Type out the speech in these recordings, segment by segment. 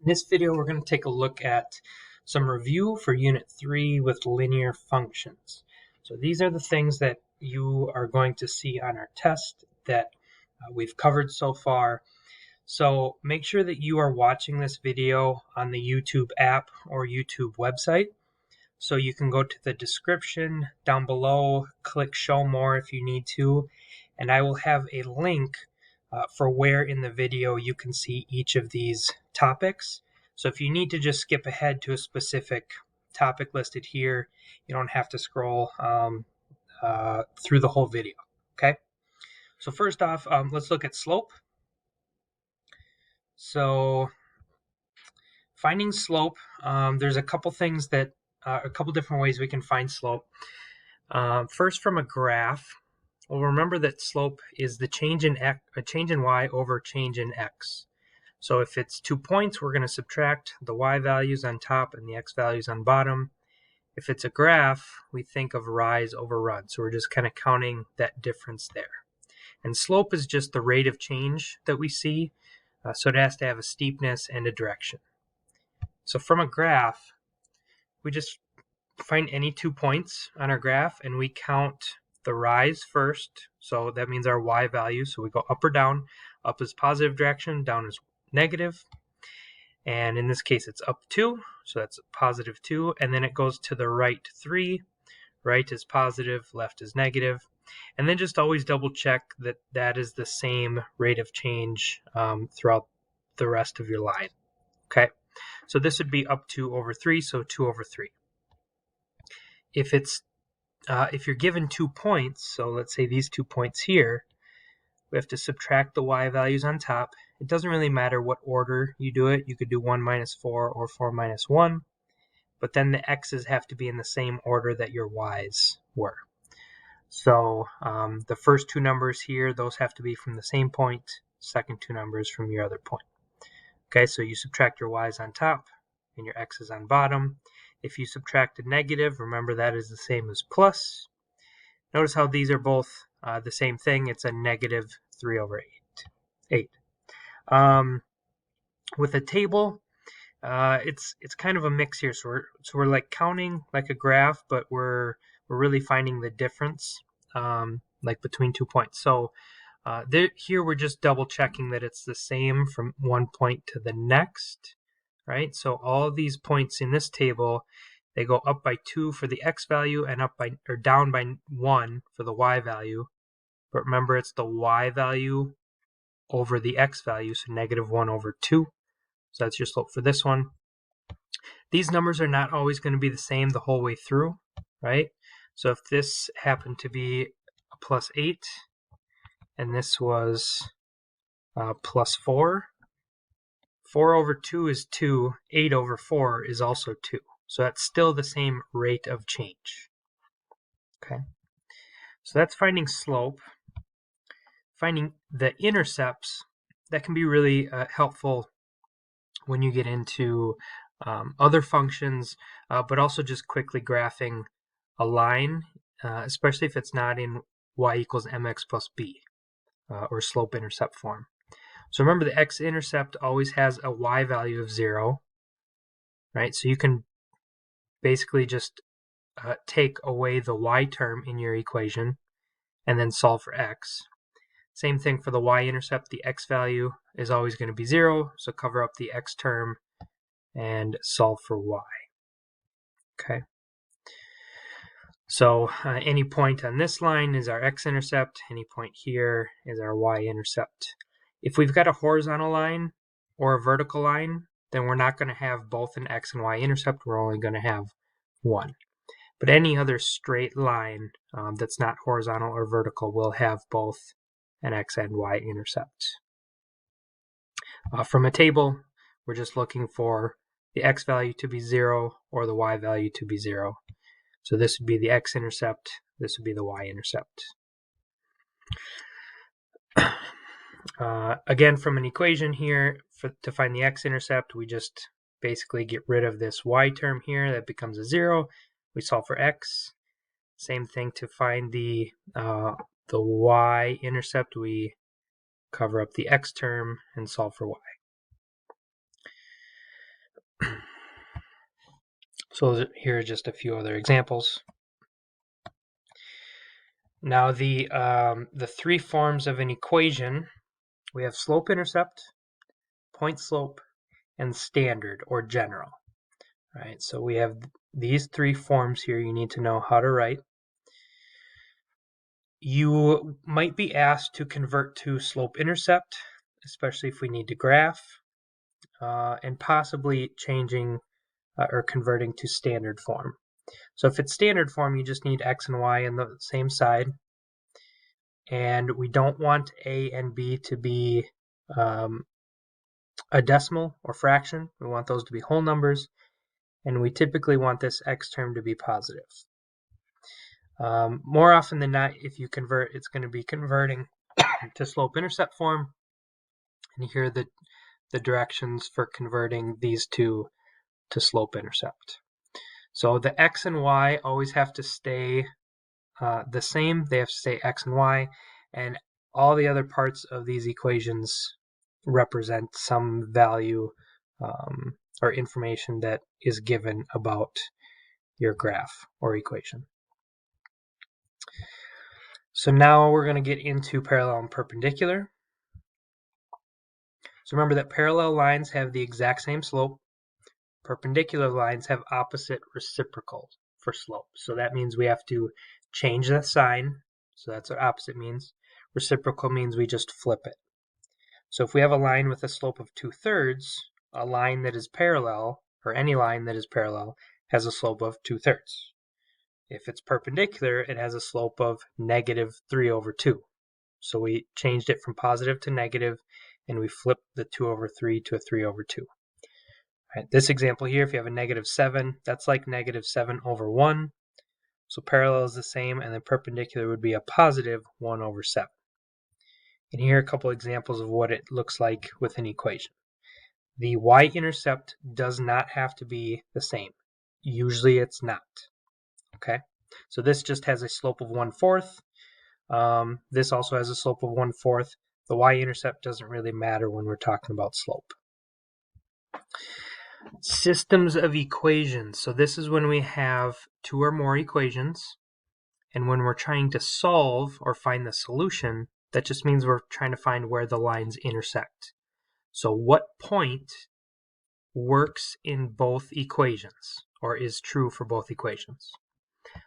In this video, we're going to take a look at some review for Unit 3 with linear functions. So these are the things that you are going to see on our test that we've covered so far. So make sure that you are watching this video on the YouTube app or YouTube website. So you can go to the description down below, click show more if you need to, and I will have a link for where in the video you can see each of these topics. So if you need to just skip ahead to a specific topic listed here, you don't have to scroll through the whole video. Okay. So first off, let's look at slope. So finding slope, there's a couple things that a couple different ways we can find slope. First, from a graph, well, remember that slope is the change in y over change in x. So if it's 2 points, we're going to subtract the y values on top and the x values on bottom. If it's a graph, we think of rise over run. So we're just kind of counting that difference there. And slope is just the rate of change that we see. So it has to have a steepness and a direction. So from a graph, we just find any 2 points on our graph and we count the rise first. So that means our y value. So we go up or down. Up is positive direction, down is negative. And in this case, it's up 2. So that's positive 2. And then it goes to the right 3. Right is positive, left is negative. And then just always double check that that is the same rate of change throughout the rest of your line. Okay. So this would be up 2 over 3. So 2 over 3. If you're given 2 points, so let's say these 2 points here, we have to subtract the y values on top. It doesn't really matter what order you do it. You could do 1 minus 4 or 4 minus 1, but then the x's have to be in the same order that your y's were. So the first 2 numbers here, those have to be from the same point, second 2 numbers from your other point. Okay, so you subtract your y's on top and your x's on bottom. If you subtract a negative, remember that is the same as plus. Notice how these are both the same thing. It's a negative 3 over 8. With a table, it's kind of a mix here. So we're like counting like a graph, but we're really finding the difference like between 2 points. So here we're just double checking that it's the same from one point to the next. Right, so all of these points in this table, they go up by 2 for the x value and up by or down by 1 for the y value. But remember, it's the y value over the x value, so negative 1 over 2. So that's your slope for this one. These numbers are not always going to be the same the whole way through, right? So if this happened to be a plus 8 and this was plus 4, 4 over 2 is 2, 8 over 4 is also 2. So that's still the same rate of change. Okay, so that's finding slope. Finding the intercepts, that can be really helpful when you get into other functions, but also just quickly graphing a line, especially if it's not in y equals mx plus b or slope-intercept form. So remember, the x-intercept always has a y value of 0, right? So you can basically just take away the y term in your equation and then solve for x. Same thing for the y-intercept. The x value is always going to be 0, so cover up the x term and solve for y. Okay. So any point on this line is our x-intercept. Any point here is our y-intercept. If we've got a horizontal line or a vertical line, then we're not going to have both an x and y-intercept. We're only going to have one. But any other straight line that's not horizontal or vertical will have both an x and y-intercept. From a table, we're just looking for the x value to be 0 or the y value to be 0. So this would be the x-intercept. This would be the y-intercept. Again, from an equation here, to find the x-intercept, we just basically get rid of this y term here. That becomes a 0. We solve for x. Same thing to find the y-intercept. We cover up the x term and solve for y. So here are just a few other examples. Now the three forms of an equation, we have slope-intercept, point-slope, and standard or general. Right, so we have these three forms here you need to know how to write. You might be asked to convert to slope-intercept, especially if we need to graph, and possibly changing or converting to standard form. So if it's standard form, you just need x and y on the same side. And we don't want a and b to be a decimal or fraction. We want those to be whole numbers. And we typically want this x term to be positive. More often than not, if you convert, it's going to be converting to slope-intercept form. And here are the directions for converting these two to slope-intercept. So the x and y always have to stay the same. They have to stay x and y, and all the other parts of these equations represent some value or information that is given about your graph or equation. So now we're going to get into parallel and perpendicular. So remember that parallel lines have the exact same slope. Perpendicular lines have opposite reciprocal for slope. So that means we have to change the sign. So that's what opposite means. Reciprocal means we just flip it. So if we have a line with a slope of 2/3, a line that is parallel, or any line that is parallel, has a slope of 2/3. If it's perpendicular, it has a slope of -3/2. So we changed it from positive to negative, and we flipped the 2/3 to a 3/2. Right, this example here, if you have a -7, that's like -7/1. So parallel is the same, and then perpendicular would be a positive 1/7. And here are a couple examples of what it looks like with an equation. The y-intercept does not have to be the same. Usually it's not. Okay, so this just has a slope of 1/4. This also has a slope of 1/4. The y-intercept doesn't really matter when we're talking about slope. Systems of equations. So this is when we have two or more equations, and when we're trying to solve or find the solution, that just means we're trying to find where the lines intersect. So what point works in both equations, or is true for both equations?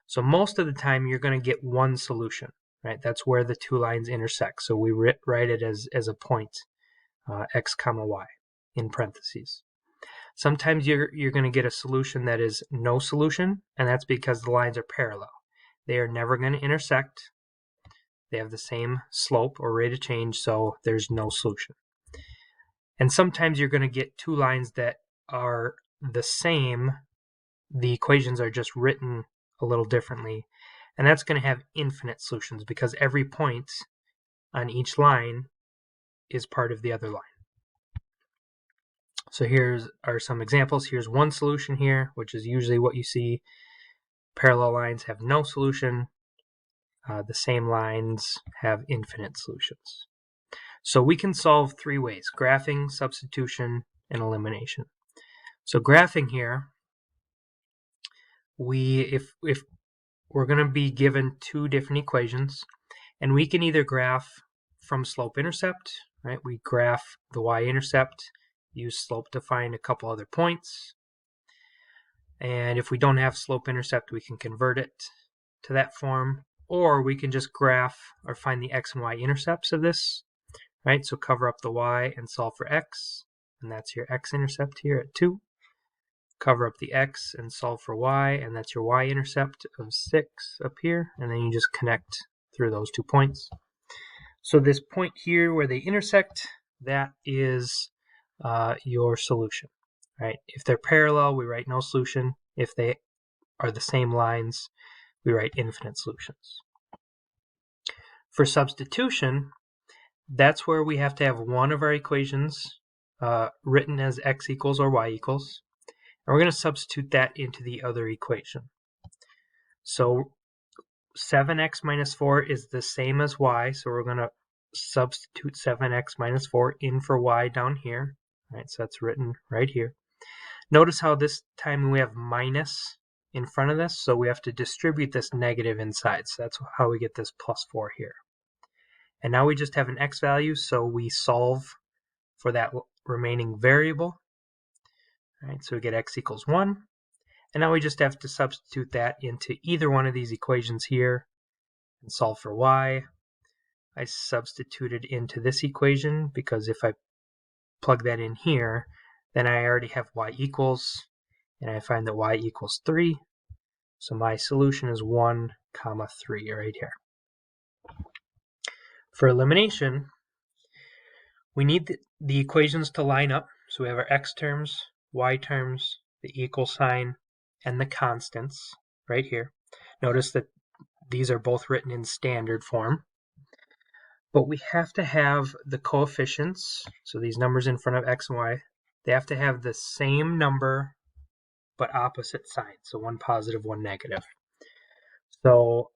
So most of the time you're going to get one solution, right? That's where the two lines intersect. So we write it as a point, x comma y, in parentheses. Sometimes you're going to get a solution that is no solution, and that's because the lines are parallel. They are never going to intersect. They have the same slope or rate of change, so there's no solution. And sometimes you're going to get two lines that are the same. The equations are just written a little differently, and that's going to have infinite solutions because every point on each line is part of the other line. So here are some examples. Here's one solution here, which is usually what you see. Parallel lines have no solution. The same lines have infinite solutions. So we can solve three ways: graphing, substitution, and elimination. So graphing here, if we're going to be given two different equations, and we can either graph from slope-intercept, right? We graph the y-intercept, use slope to find a couple other points. And if we don't have slope-intercept, we can convert it to that form. Or we can just graph or find the x and y intercepts of this, right? So cover up the y and solve for x. And that's your x-intercept here at 2. Cover up the x and solve for y, and that's your y-intercept of 6 up here. And then you just connect through those 2 points. So this point here where they intersect, that is your solution, right? If they're parallel, we write no solution. If they are the same lines, we write infinite solutions. For substitution, that's where we have to have one of our equations written as x equals or y equals, and we're going to substitute that into the other equation. So 7x minus 4 is the same as y, so we're going to substitute 7x minus 4 in for y down here. Right, so that's written right here. Notice how this time we have minus in front of this, so we have to distribute this negative inside. So that's how we get this plus 4 here. And now we just have an x value, so we solve for that remaining variable. All right, so we get x equals 1. And now we just have to substitute that into either one of these equations here and solve for y. I substituted into this equation because if I plug that in here, then I already have y equals, and I find that y equals 3. So my solution is 1, 3 right here. For elimination, we need the equations to line up. So we have our x terms, y terms, the equal sign, and the constants right here. Notice that these are both written in standard form. But we have to have the coefficients, so these numbers in front of x and y, they have to have the same number but opposite signs, so one positive, one negative. So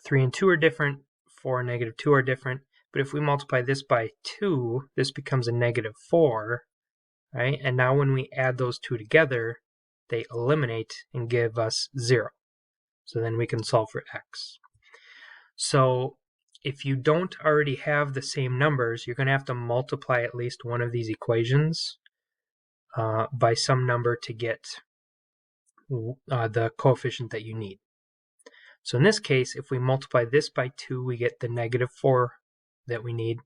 3 and 2 are different, 4 and negative 2 are different, but if we multiply this by 2, this becomes a negative 4, right? And now when we add those two together, they eliminate and give us 0. So then we can solve for x. So if you don't already have the same numbers, you're going to have to multiply at least one of these equations by some number to get the coefficient that you need. So in this case, if we multiply this by 2, we get the negative 4 that we need,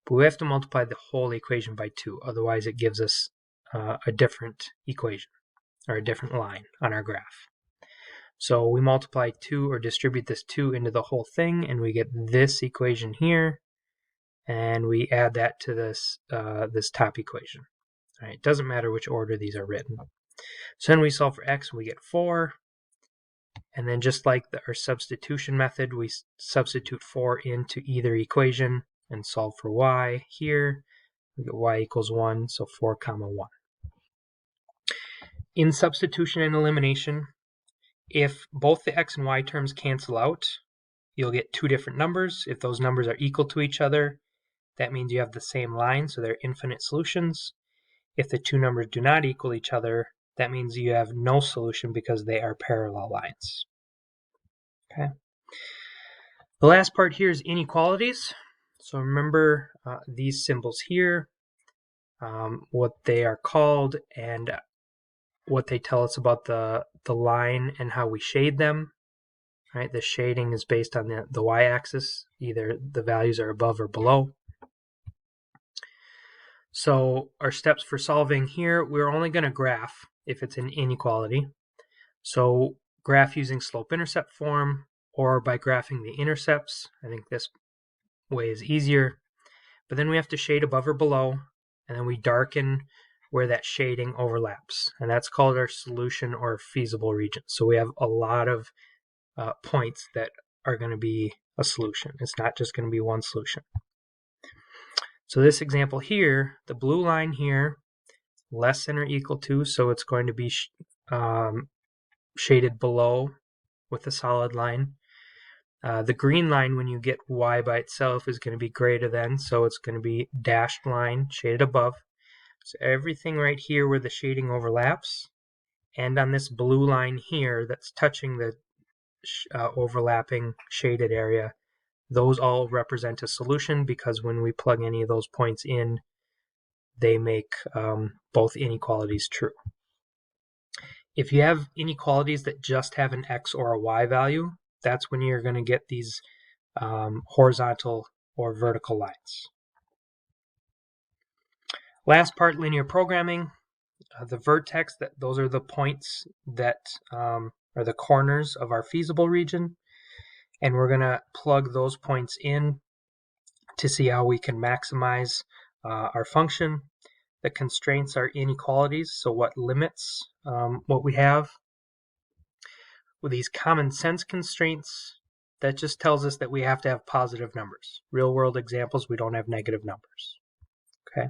but we have to multiply the whole equation by 2, otherwise it gives us a different equation, or a different line on our graph. So we multiply 2, or distribute this 2 into the whole thing, and we get this equation here, and we add that to this, this top equation. All right, it doesn't matter which order these are written. So then we solve for x, and we get 4. And then just like our substitution method, we substitute 4 into either equation and solve for y here. We get y equals 1, so 4, 1. In substitution and elimination, if both the x and y terms cancel out, you'll get two different numbers. If those numbers are equal to each other, that means you have the same line, so they're infinite solutions. If the two numbers do not equal each other, that means you have no solution because they are parallel lines. Okay. The last part here is inequalities. So remember these symbols here, what they are called, and what they tell us about the line and how we shade them. Right? The shading is based on the y-axis. Either the values are above or below. So our steps for solving here, we're only going to graph if it's an inequality. So graph using slope-intercept form or by graphing the intercepts. I think this way is easier. But then we have to shade above or below, and then we darken where that shading overlaps. And that's called our solution or feasible region. So we have a lot of points that are going to be a solution. It's not just going to be one solution. So this example here, the blue line here, less than or equal to, so it's going to be shaded below with a solid line. The green line, when you get y by itself, is going to be greater than, so it's going to be dashed line, shaded above. So everything right here where the shading overlaps, and on this blue line here that's touching the overlapping shaded area, those all represent a solution because when we plug any of those points in, they make both inequalities true. If you have inequalities that just have an x or a y value, that's when you're going to get these horizontal or vertical lines. Last part, linear programming. The vertex, those are the points that are the corners of our feasible region. And we're going to plug those points in to see how we can maximize our function. The constraints are inequalities, so what limits what we have. With these common sense constraints, that just tells us that we have to have positive numbers. Real world examples, we don't have negative numbers. Okay.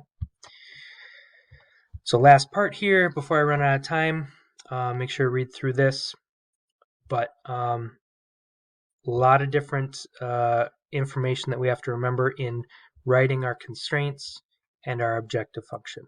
So last part here, before I run out of time, make sure to read through this. But a lot of different information that we have to remember in writing our constraints and our objective function.